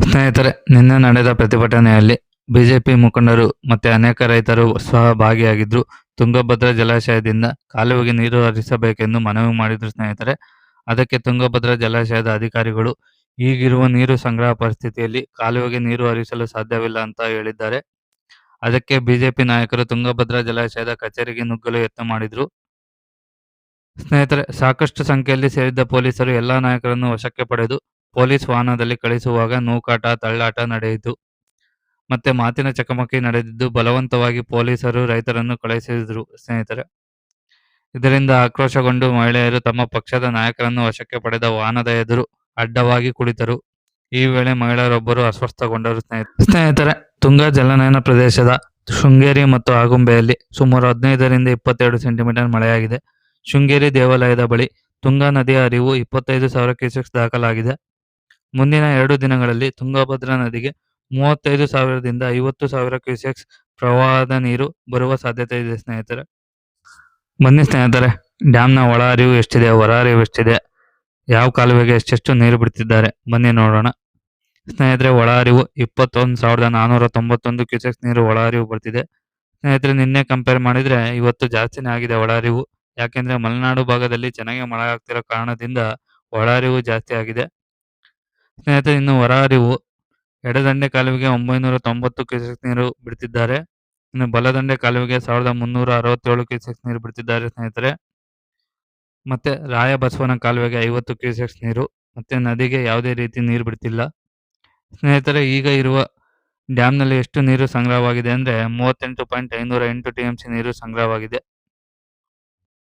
ಸ್ನೇಹಿತರೆ, ನಿನ್ನೆ ನಡೆದ ಪ್ರತಿಭಟನೆಯಲ್ಲಿ ಬಿಜೆಪಿ ಮುಖಂಡರು ಮತ್ತೆ ಅನೇಕ ರೈತರು ಸಹ ಭಾಗಿಯಾಗಿದ್ರು. ತುಂಗಭದ್ರಾ ಜಲಾಶಯದಿಂದ ಕಾಲುವೆಗೆ ನೀರು ಹರಿಸಬೇಕೆಂದು ಮನವಿ ಮಾಡಿದ್ರು ಸ್ನೇಹಿತರೆ. ಅದಕ್ಕೆ ತುಂಗಭದ್ರಾ ಜಲಾಶಯದ ಅಧಿಕಾರಿಗಳು ಈಗಿರುವ ನೀರು ಸಂಗ್ರಹ ಪರಿಸ್ಥಿತಿಯಲ್ಲಿ ಕಾಲುವೆಗೆ ನೀರು ಹರಿಸಲು ಸಾಧ್ಯವಿಲ್ಲ ಅಂತ ಹೇಳಿದ್ದಾರೆ. ಅದಕ್ಕೆ ಬಿಜೆಪಿ ನಾಯಕರು ತುಂಗಭದ್ರಾ ಜಲಾಶಯದ ಕಚೇರಿಗೆ ನುಗ್ಗಲು ಯತ್ನ ಮಾಡಿದ್ರು. ಸ್ನೇಹಿತರೆ, ಸಾಕಷ್ಟು ಸಂಖ್ಯೆಯಲ್ಲಿ ಸೇರಿದ್ದ ಪೊಲೀಸರು ಎಲ್ಲಾ ನಾಯಕರನ್ನು ವಶಕ್ಕೆ ಪಡೆದು ಪೊಲೀಸ್ ವಾಹನದಲ್ಲಿ ಕಳಿಸುವಾಗ ನೂಕಾಟ, ತಳ್ಳಾಟ ನಡೆಯಿತು. ಮತ್ತೆ ಮಾತಿನ ಚಕಮಕಿ ನಡೆದಿದ್ದು, ಬಲವಂತವಾಗಿ ಪೊಲೀಸರು ರೈತರನ್ನು ಕಳುಹಿಸಿದ್ರು ಸ್ನೇಹಿತರೆ. ಇದರಿಂದ ಆಕ್ರೋಶಗೊಂಡು ಮಹಿಳೆಯರು ತಮ್ಮ ಪಕ್ಷದ ನಾಯಕರನ್ನು ವಶಕ್ಕೆ ಪಡೆದ ವಾಹನದ ಎದುರು ಅಡ್ಡವಾಗಿ ಕುಳಿತರು. ಈ ವೇಳೆ ಮಹಿಳೆಯರೊಬ್ಬರು ಅಸ್ವಸ್ಥಗೊಂಡರು ಸ್ನೇಹಿತರೆ. ತುಂಗಾ ಜಲನಯನ ಪ್ರದೇಶದ ಶೃಂಗೇರಿ ಮತ್ತು ಆಗುಂಬೆಯಲ್ಲಿ ಸುಮಾರು 15ರಿಂದ 22 ಸೆಂಟಿಮೀಟರ್ ಮಳೆಯಾಗಿದೆ. ಶೃಂಗೇರಿ ದೇವಾಲಯದ ಬಳಿ ತುಂಗಾ ನದಿಯ ಹರಿವು 25,000 ಕ್ಯೂಸೆಕ್ಸ್ ದಾಖಲಾಗಿದೆ. ಮುಂದಿನ 2 ದಿನಗಳಲ್ಲಿ ತುಂಗಭದ್ರಾ ನದಿಗೆ 35,000ದಿಂದ 50,000 ಕ್ಯೂಸೆಕ್ಸ್ ಪ್ರವಾಹದ ನೀರು ಬರುವ ಸಾಧ್ಯತೆ ಇದೆ ಸ್ನೇಹಿತರೆ. ಬನ್ನಿ ಸ್ನೇಹಿತರೆ, ಡ್ಯಾಮ್ನ ಒಳ ಹರಿವು ಎಷ್ಟಿದೆ, ಹೊರ ಹರಿವು ಎಷ್ಟಿದೆ, ಯಾವ ಕಾಲುವೆಗೆ ಎಷ್ಟೆಷ್ಟು ನೀರು ಬಿಡ್ತಿದ್ದಾರೆ ಬನ್ನಿ ನೋಡೋಣ. ಸ್ನೇಹಿತರೆ, ಒಳ ಹರಿವು 21,491 ಕ್ಯೂಸೆಕ್ಸ್ ನೀರು ಒಳ ಹರಿವು ಬರ್ತಿದೆ. ಸ್ನೇಹಿತರೆ, ನಿನ್ನೆ ಕಂಪೇರ್ ಮಾಡಿದ್ರೆ ಇವತ್ತು ಜಾಸ್ತಿನೇ ಆಗಿದೆ ಒಳ ಹರಿವು. ಯಾಕೆಂದ್ರೆ ಮಲೆನಾಡು ಭಾಗದಲ್ಲಿ ಚೆನ್ನಾಗಿ ಮಳೆ ಆಗ್ತಿರೋ ಕಾರಣದಿಂದ ಒಳ ಹರಿವು ಜಾಸ್ತಿ ಆಗಿದೆ. ಸ್ನೇಹಿತರೆ, ಇನ್ನು ಹೊರ ಹರಿವು ಎಡದಂಡೆ ಕಾಲುವೆಗೆ 990 ಕ್ಯೂಸೆಕ್ಸ್ ನೀರು ಬಿಡ್ತಿದ್ದಾರೆ. ಇನ್ನು ಬಲದಂಡೆ ಕಾಲುವೆಗೆ 1,367 ಕ್ಯೂಸೆಕ್ಸ್ ನೀರು ಬಿಡ್ತಿದ್ದಾರೆ ಸ್ನೇಹಿತರೆ. ಮತ್ತೆ ರಾಯಬಸವನ ಕಾಲುವೆಗೆ 50 ಕ್ಯೂಸೆಕ್ಸ್ ನೀರು, ಮತ್ತೆ ನದಿಗೆ ಯಾವುದೇ ರೀತಿ ನೀರು ಬಿಡ್ತಿಲ್ಲ. ಸ್ನೇಹಿತರೆ, ಈಗ ಇರುವ ಡ್ಯಾಮ್ನಲ್ಲಿ ಎಷ್ಟು ನೀರು ಸಂಗ್ರಹವಾಗಿದೆ ಅಂದರೆ 38.508 TMC ನೀರು ಸಂಗ್ರಹವಾಗಿದೆ.